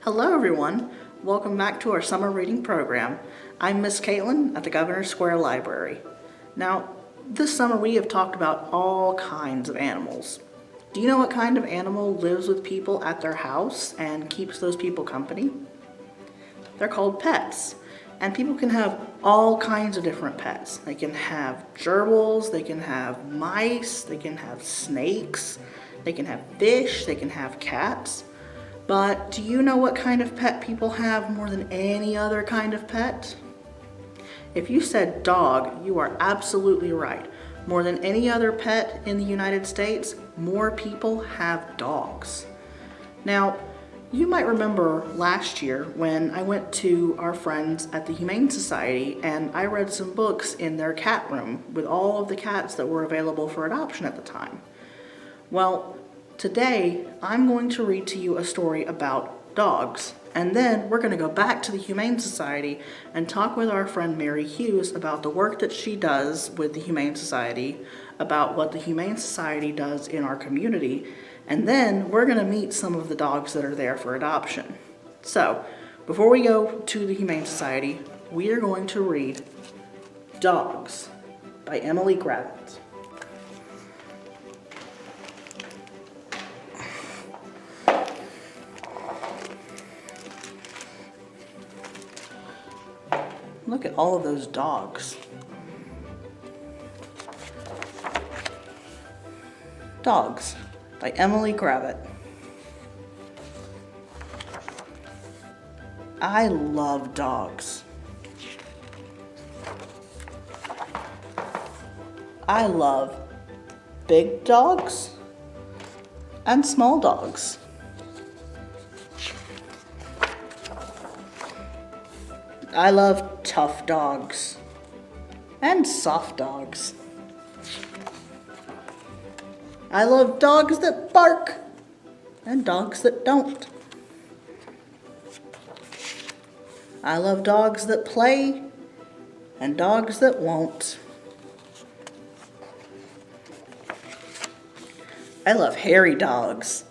Hello everyone, welcome back to our summer reading program. I'm Miss Caitlin at the Governor Square Library. Now, this summer we have talked about all kinds of animals. Do you know what kind of animal lives with people at their house and keeps those people company? They're called pets. And people can have all kinds of different pets. They can have gerbils, they can have mice, they can have snakes, they can have fish, they can have cats. But do you know what kind of pet people have more than any other kind of pet? If you said dog, you are absolutely right. More than any other pet in the United States, more people have dogs. Now, you might remember last year when I went to our friends at the Humane Society and I read some books in their cat room with all of the cats that were available for adoption at the time. Well, today I'm going to read to you a story about dogs, and then we're going to go back to the Humane Society and talk with our friend Mary Hughes about the work that she does with the Humane Society, about what the Humane Society does in our community, and then we're going to meet some of the dogs that are there for adoption. So, before we go to the Humane Society, we are going to read Dogs by Emily Gravett. Look at all of those dogs. Dogs by Emily Gravett. I love dogs. I love big dogs and small dogs. I love tough dogs and soft dogs. I love dogs that bark and dogs that don't. I love dogs that play and dogs that won't. I love hairy dogs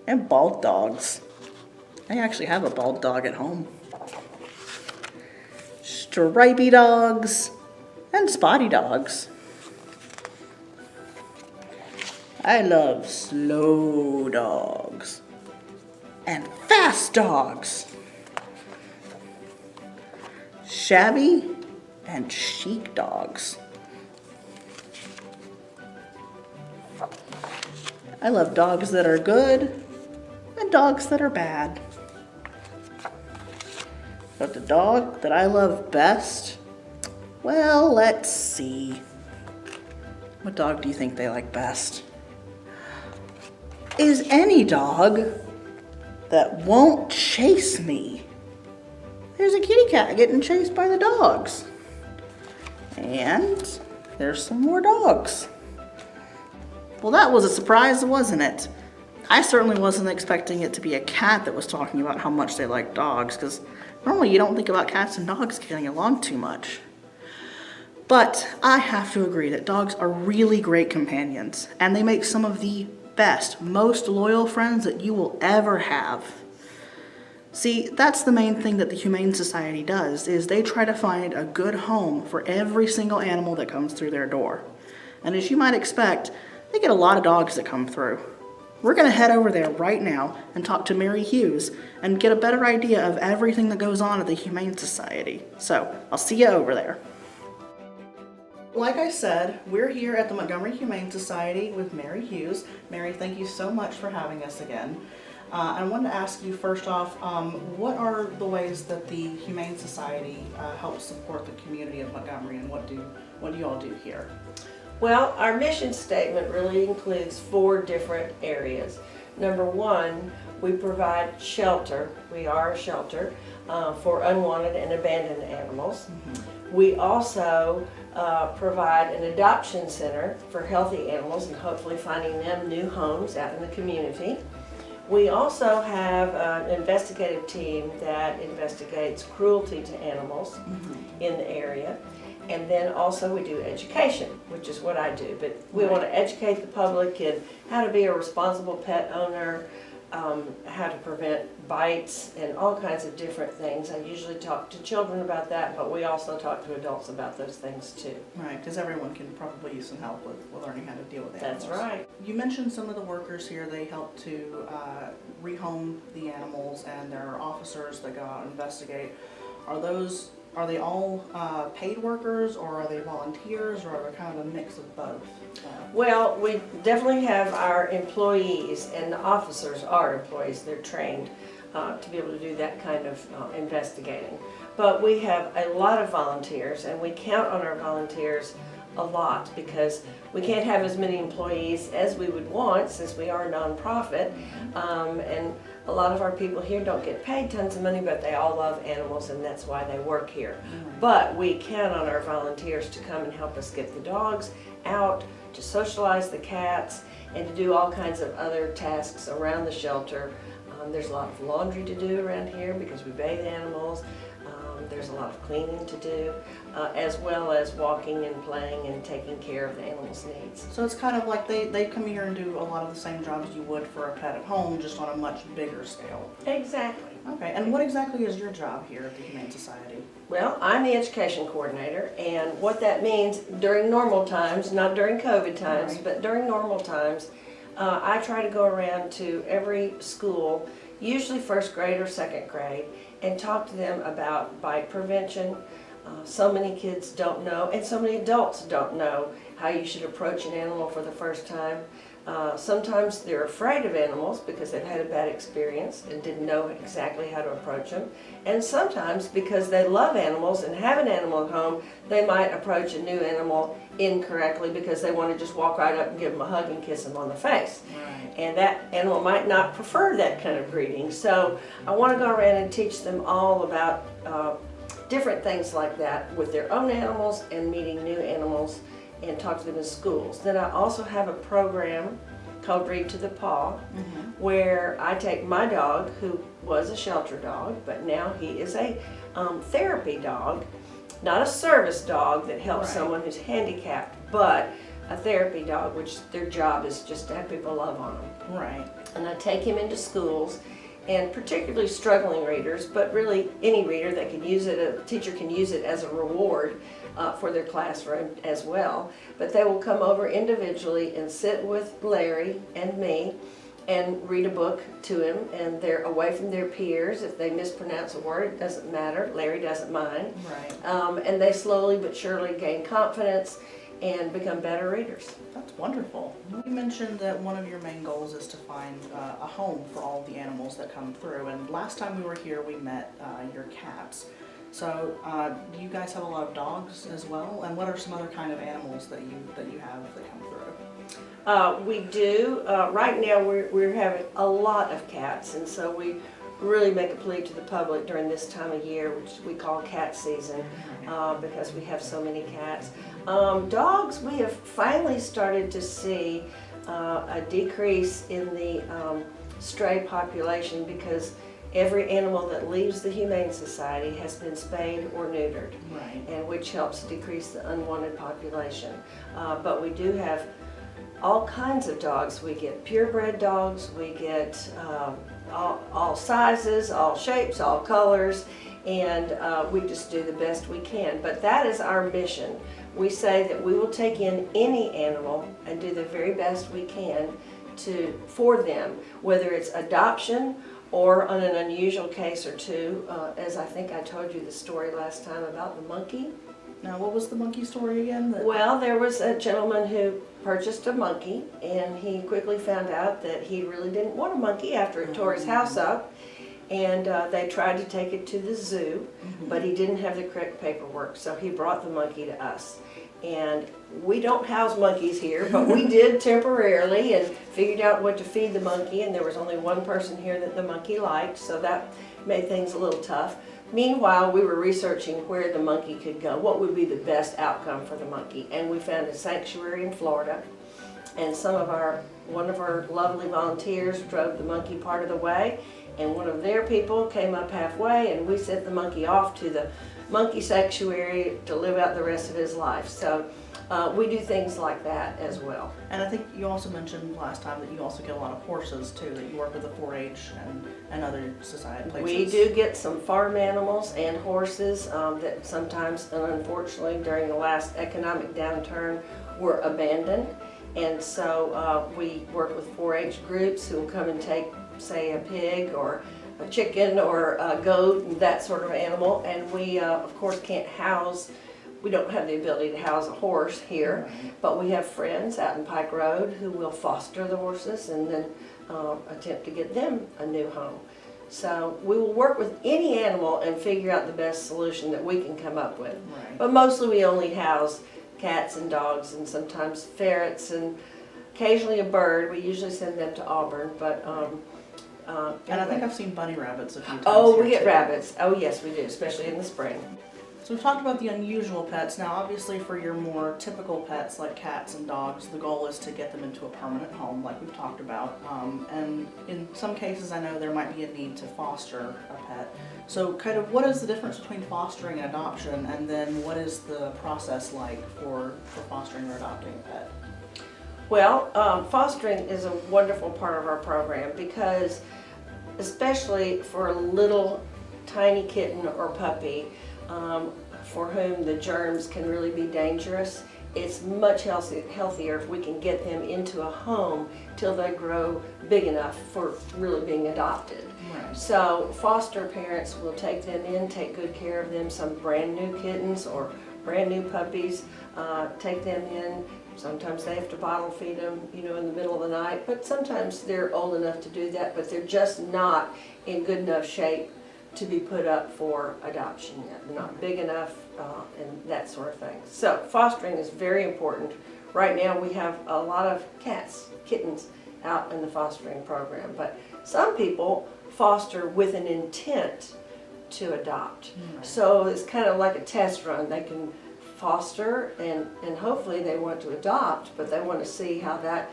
and bald dogs. I actually have a bald dog at home. Stripy dogs and spotty dogs. I love slow dogs and fast dogs. Shabby and chic dogs. I love dogs that are good and dogs that are bad. But the dog that I love best, well, let's see. What dog do you think they like best? Is any dog that won't chase me. There's a kitty cat getting chased by the dogs. And there's some more dogs. Well, that was a surprise, wasn't it? I certainly wasn't expecting it to be a cat that was talking about how much they like dogs, because normally you don't think about cats and dogs getting along too much. But I have to agree that dogs are really great companions, and they make some of the best, most loyal friends that you will ever have. See, that's the main thing that the Humane Society does, is they try to find a good home for every single animal that comes through their door. And as you might expect, they get a lot of dogs that come through. We're going to head over there right now and talk to Mary Hughes and get a better idea of everything that goes on at the Humane Society. So, I'll see you over there. Like I said, we're here at the Montgomery Humane Society with Mary Hughes. Mary, thank you so much for having us again. I wanted to ask you first off, what are the ways that the Humane Society helps support the community of Montgomery, and what do you all do here? Well, our mission statement really includes 4 different areas. Number 1, we provide shelter. We are a shelter for unwanted and abandoned animals. Mm-hmm. We also provide an adoption center for healthy animals and hopefully finding them new homes out in the community. We also have an investigative team that investigates cruelty to animals in the area. And then also we do education, which is what I do. But we want to educate the public in how to be a responsible pet owner, how to prevent bites and all kinds of different things. I usually talk to children about that, but we also talk to adults about those things too. Right, because everyone can probably use some help with learning how to deal with animals. That's right. You mentioned some of the workers here, they help to rehome the animals, and there are officers that go out and investigate. Are they all paid workers, or are they volunteers, or are they kind of a mix of both? Well, we definitely have our employees, and the officers are employees. They're trained to be able to do that kind of investigating. But we have a lot of volunteers, and we count on our volunteers a lot because we can't have as many employees as we would want since we are a nonprofit. And a lot of our people here don't get paid tons of money, but they all love animals, and that's why they work here. But we count on our volunteers to come and help us get the dogs out, to socialize the cats, and to do all kinds of other tasks around the shelter. There's a lot of laundry to do around here because we bathe animals. There's a lot of cleaning to do, as well as walking and playing and taking care of the animals' needs. So it's kind of like they come here and do a lot of the same jobs you would for a pet at home, just on a much bigger scale. Exactly. Okay, and what exactly is your job here at the Humane Society? Well, I'm the education coordinator, and what that means during normal times, not during COVID times, Right. but during normal times, I try to go around to every school, usually first grade or second grade, and talk to them about bite prevention. So many kids don't know, and so many adults don't know how you should approach an animal for the first time. Sometimes they're afraid of animals because they've had a bad experience and didn't know exactly how to approach them. And sometimes because they love animals and have an animal at home, they might approach a new animal incorrectly because they want to just walk right up and give them a hug and kiss them on the face. Right. And that animal might not prefer that kind of greeting. So I want to go around and teach them all about different things like that with their own animals and meeting new animals, and talk to them in schools. Then I also have a program called Read to the Paw, where I take my dog, who was a shelter dog, but now he is a therapy dog, not a service dog that helps Right. someone who's handicapped, but a therapy dog, which their job is just to have people love on them. Right. And I take him into schools, and particularly struggling readers, but really any reader that can use it, a teacher can use it as a reward for their classroom as well. But they will come over individually and sit with Larry and me and read a book to him, and they're away from their peers. If they mispronounce a word, it doesn't matter. Larry doesn't mind. Right. And they slowly but surely gain confidence and become better readers. That's wonderful. You mentioned that one of your main goals is to find a home for all the animals that come through. And last time we were here, we met your cats. So do you guys have a lot of dogs as well? And what are some other kind of animals that you have that come through? We do. Right now we're having a lot of cats, and so we really make a plea to the public during this time of year, which we call cat season, because we have so many cats. Dogs, we have finally started to see a decrease in the stray population because every animal that leaves the Humane Society has been spayed or neutered, Right. and which helps decrease the unwanted population. But we do have all kinds of dogs. We get purebred dogs, we get all sizes, all shapes, all colors, and we just do the best we can. But that is our mission. We say that we will take in any animal and do the very best we can for them, whether it's adoption or on an unusual case or two, as I think I told you the story last time about the monkey. Now, what was the monkey story again? Well, there was a gentleman who purchased a monkey, and he quickly found out that he really didn't want a monkey after it tore his house up. And they tried to take it to the zoo, but he didn't have the correct paperwork, so he brought the monkey to us. And we don't house monkeys here, but we did temporarily and figured out what to feed the monkey, and there was only one person here that the monkey liked, so that made things a little tough. Meanwhile, we were researching where the monkey could go, what would be the best outcome for the monkey, and we found a sanctuary in Florida, and one of our lovely volunteers drove the monkey part of the way, and one of their people came up halfway, and we sent the monkey off to the monkey sanctuary to live out the rest of his life. So we do things like that as well. And I think you also mentioned last time that you also get a lot of horses too, that you work with the 4-H and other society places. We do get some farm animals and horses that sometimes, and unfortunately, during the last economic downturn, were abandoned. And so we work with 4-H groups who will come and take, say, a pig or a chicken or a goat, that sort of animal. And we, of course, can't house, we don't have the ability to house a horse here, but we have friends out in Pike Road who will foster the horses and then attempt to get them a new home. So we will work with any animal and figure out the best solution that we can come up with. Right. But mostly we only house cats and dogs and sometimes ferrets and occasionally a bird. We usually send them to Auburn, but And I think I've seen bunny rabbits a few times. oh, here we get too. rabbits. Oh yes, we do, especially in the spring. So we've talked about the unusual pets. Now, obviously, for your more typical pets like cats and dogs, the goal is to get them into a permanent home, like we've talked about. And in some cases, I know there might be a need to foster a pet. So, kind of, what is the difference between fostering and adoption, and then what is the process like for fostering or adopting a pet? Well, fostering is a wonderful part of our program because, especially for a little tiny kitten or puppy, for whom the germs can really be dangerous, it's much healthier if we can get them into a home till they grow big enough for really being adopted. Right. So foster parents will take them in, take good care of them, some brand new kittens or brand new puppies, take them in. Sometimes they have to bottle feed them, in the middle of the night, but sometimes they're old enough to do that, but they're just not in good enough shape to be put up for adoption yet. They're not big enough and that sort of thing. So fostering is very important. Right now we have a lot of kittens out in the fostering program, but some people foster with an intent to adopt. Right. So it's kind of like a test run. They can foster and hopefully they want to adopt, but they want to see how that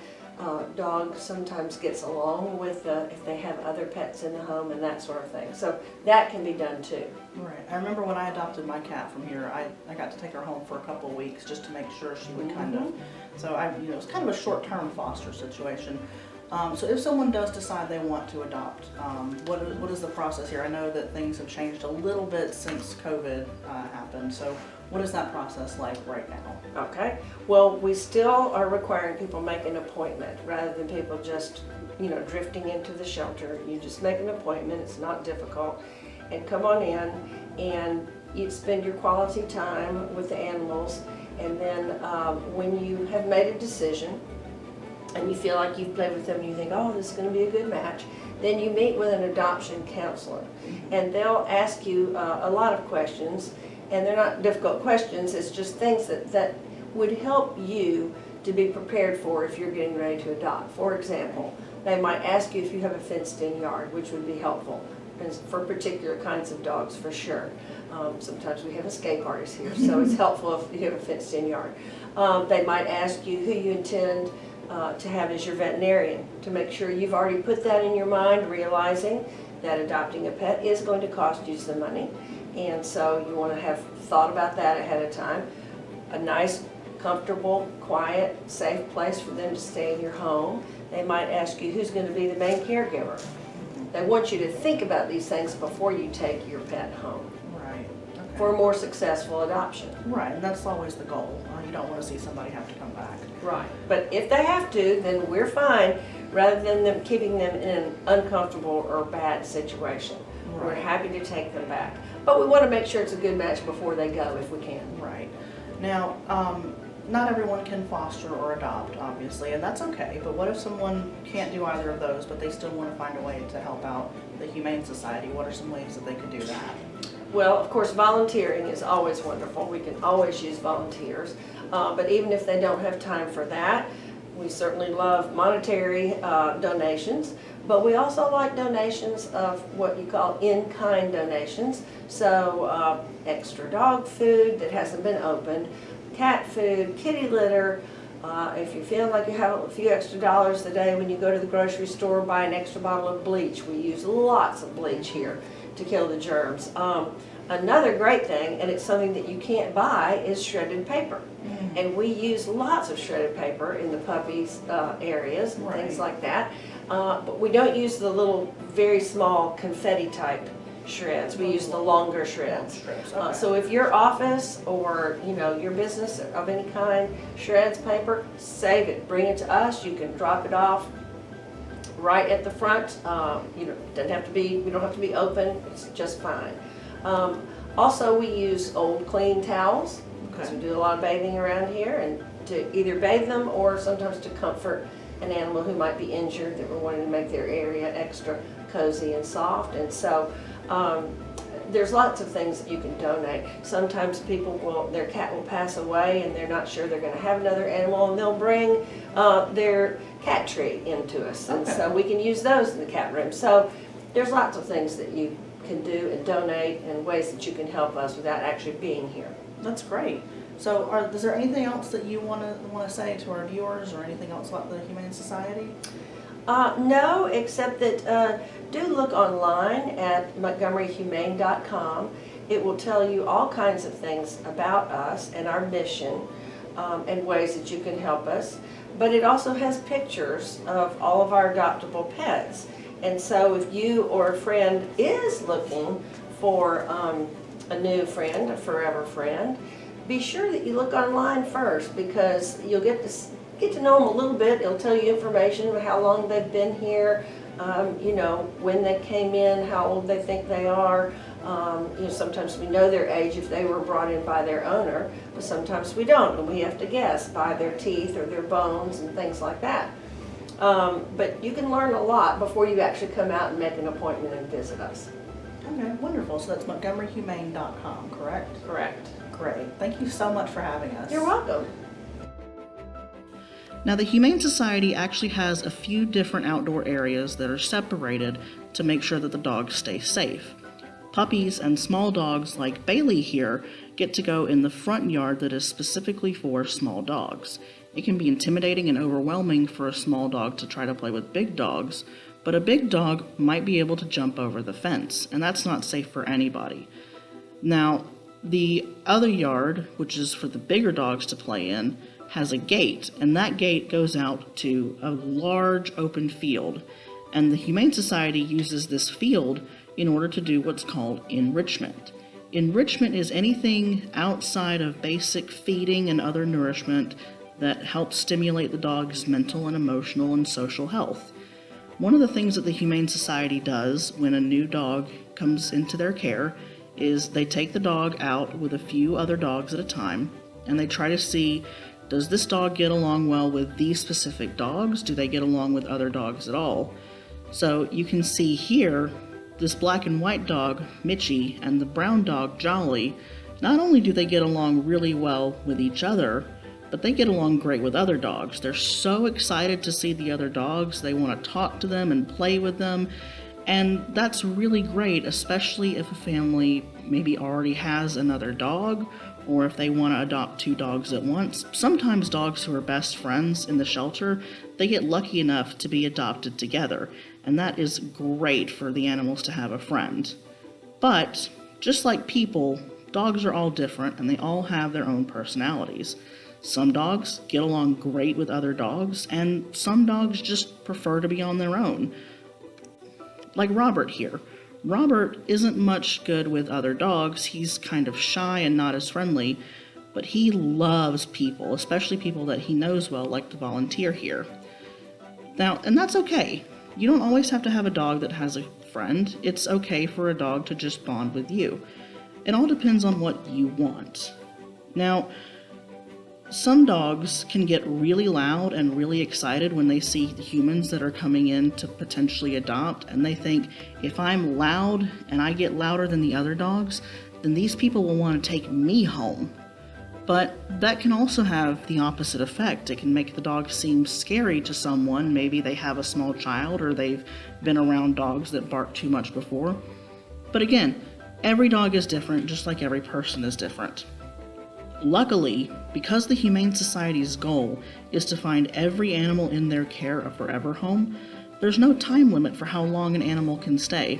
dog sometimes gets along with if they have other pets in the home and that sort of thing. So that can be done too. Right. I remember when I adopted my cat from here, I got to take her home for a couple of weeks just to make sure she would kind of, so it was kind of a short-term foster situation. So if someone does decide they want to adopt, what is the process here? I know that things have changed a little bit since COVID happened, so what is that process like right now? Okay. Well, we still are requiring people make an appointment rather than people just, drifting into the shelter. You just make an appointment. It's not difficult. And come on in and you spend your quality time with the animals. And then when you have made a decision and you feel like you've played with them and you think, oh, this is going to be a good match, then you meet with an adoption counselor. And they'll ask you a lot of questions. And they're not difficult questions, it's just things that would help you to be prepared for if you're getting ready to adopt. For example, they might ask you if you have a fenced-in yard, which would be helpful for particular kinds of dogs, for sure. Sometimes we have escape artists here, so it's helpful if you have a fenced-in yard. They might ask you who you intend to have as your veterinarian, to make sure you've already put that in your mind, realizing that adopting a pet is going to cost you some money. And so you want to have thought about that ahead of time. A nice, comfortable, quiet, safe place for them to stay in your home. They might ask you who's going to be the main caregiver. They want you to think about these things before you take your pet home. Right. Okay. For a more successful adoption. Right, and that's always the goal. You don't want to see somebody have to come back. Right. But if they have to, then we're fine, rather than them keeping them in an uncomfortable or bad situation. Right. We're happy to take them back. But we want to make sure it's a good match before they go, if we can. Right. Now, not everyone can foster or adopt, obviously, and that's okay. But what if someone can't do either of those, but they still want to find a way to help out the Humane Society? What are some ways that they could do that? Well, of course, volunteering is always wonderful. We can always use volunteers. But even if they don't have time for that, we certainly love monetary donations. But we also like donations of what you call in-kind donations. So extra dog food that hasn't been opened, cat food, kitty litter. If you feel like you have a few extra dollars a day when you go to the grocery store, buy an extra bottle of bleach. We use lots of bleach here to kill the germs. Another great thing, and it's something that you can't buy, is shredded paper. And we use lots of shredded paper in the puppies' areas and things like that. But we don't use the little, very small confetti type shreds. We use the longer shreds. So if your office or your business of any kind shreds paper, save it. Bring it to us. You can drop it off right at the front. Doesn't have to be. We don't have to be open. It's just fine. Also, we use old clean towels because we do a lot of bathing around here, and to either bathe them or sometimes to comfort an animal who might be injured that we're wanting to make their area extra cozy and soft. And so there's lots of things that you can donate. Sometimes their cat will pass away and they're not sure they're going to have another animal, and they'll bring their cat tree into us. And so we can use those in the cat room. So there's lots of things that you can do and donate, and ways that you can help us without actually being here. That's great. So is there anything else that you want to say to our viewers, or anything else about the Humane Society? No, except that do look online at montgomeryhumane.com. It will tell you all kinds of things about us and our mission, and ways that you can help us. But it also has pictures of all of our adoptable pets. And so if you or a friend is looking for a new friend, a forever friend, be sure that you look online first, because you'll get to know them a little bit. It'll tell you information about how long they've been here, when they came in, how old they think they are. Sometimes we know their age if they were brought in by their owner, but sometimes we don't, and we have to guess by their teeth or their bones and things like that. But you can learn a lot before you actually come out and make an appointment and visit us. Okay, wonderful. So that's montgomeryhumane.com, correct? Correct. Great. Thank you so much for having us. You're welcome. Now, the Humane Society actually has a few different outdoor areas that are separated to make sure that the dogs stay safe. Puppies and small dogs like Bailey here get to go in the front yard that is specifically for small dogs. It can be intimidating and overwhelming for a small dog to try to play with big dogs, but a big dog might be able to jump over the fence, and that's not safe for anybody. Now, the other yard, which is for the bigger dogs to play in, has a gate, and that gate goes out to a large open field. And the Humane Society uses this field in order to do what's called enrichment. Enrichment is anything outside of basic feeding and other nourishment that helps stimulate the dog's mental and emotional and social health. One of the things that the Humane Society does when a new dog comes into their care is they take the dog out with a few other dogs at a time, and they try to see, does this dog get along well with these specific dogs? Do they get along with other dogs at all? So you can see here, this black and white dog, Mitchie, and the brown dog, Jolly, not only do they get along really well with each other, but they get along great with other dogs. They're so excited to see the other dogs. They want to talk to them and play with them. And that's really great, especially if a family maybe already has another dog, or if they want to adopt two dogs at once. Sometimes dogs who are best friends in the shelter, they get lucky enough to be adopted together, and that is great for the animals to have a friend. But, just like people, dogs are all different, and they all have their own personalities. Some dogs get along great with other dogs, and some dogs just prefer to be on their own. Like Robert here. Robert isn't much good with other dogs. He's kind of shy and not as friendly, but he loves people, especially people that he knows well, like the volunteer here. Now, and that's okay. You don't always have to have a dog that has a friend. It's okay for a dog to just bond with you. It all depends on what you want. Now, some dogs can get really loud and really excited when they see the humans that are coming in to potentially adopt, and they think, if I'm loud and I get louder than the other dogs, then these people will want to take me home. But that can also have the opposite effect. It can make the dog seem scary to someone. Maybe they have a small child, or they've been around dogs that bark too much before. But again, every dog is different, just like every person is different. Luckily, because the Humane Society's goal is to find every animal in their care a forever home, there's no time limit for how long an animal can stay.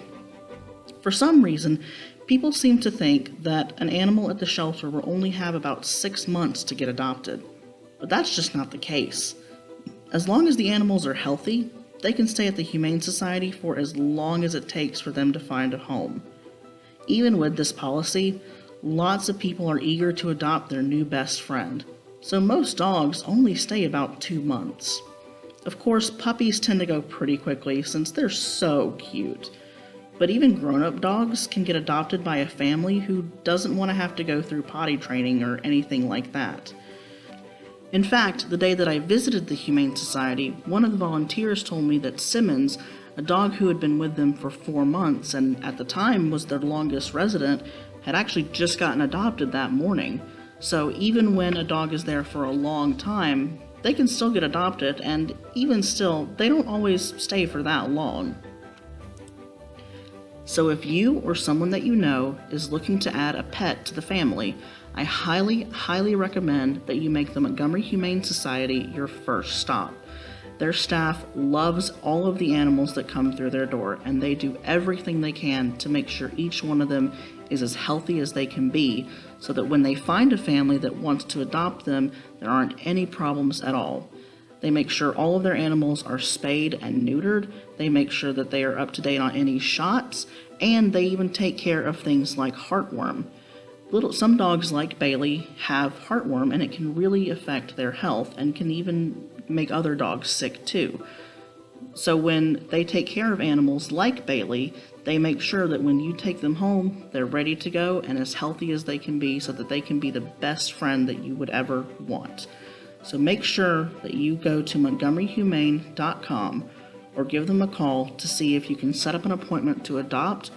For some reason, people seem to think that an animal at the shelter will only have about 6 months to get adopted. But that's just not the case. As long as the animals are healthy, they can stay at the Humane Society for as long as it takes for them to find a home. Even with this policy, lots of people are eager to adopt their new best friend, so most dogs only stay about 2 months. Of course, puppies tend to go pretty quickly since they're so cute. But even grown-up dogs can get adopted by a family who doesn't want to have to go through potty training or anything like that. In fact, the day that I visited the Humane Society, one of the volunteers told me that Simmons, a dog who had been with them for 4 months and at the time was their longest resident, had actually just gotten adopted that morning. So even when a dog is there for a long time, they can still get adopted, and even still, they don't always stay for that long. So if you or someone that you know is looking to add a pet to the family, I highly recommend that you make the Montgomery Humane Society your first stop. Their staff loves all of the animals that come through their door, and they do everything they can to make sure each one of them is as healthy as they can be, so that when they find a family that wants to adopt them, there aren't any problems at all. They make sure all of their animals are spayed and neutered, they make sure that they are up to date on any shots, and they even take care of things like heartworm. Some dogs like Bailey have heartworm, and it can really affect their health and can even make other dogs sick too. So when they take care of animals like Bailey, they make sure that when you take them home, they're ready to go and as healthy as they can be so that they can be the best friend that you would ever want. So make sure that you go to montgomeryhumane.com or give them a call to see if you can set up an appointment to adopt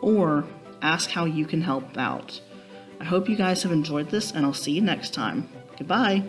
or ask how you can help out. I hope you guys have enjoyed this, and I'll see you next time. Goodbye!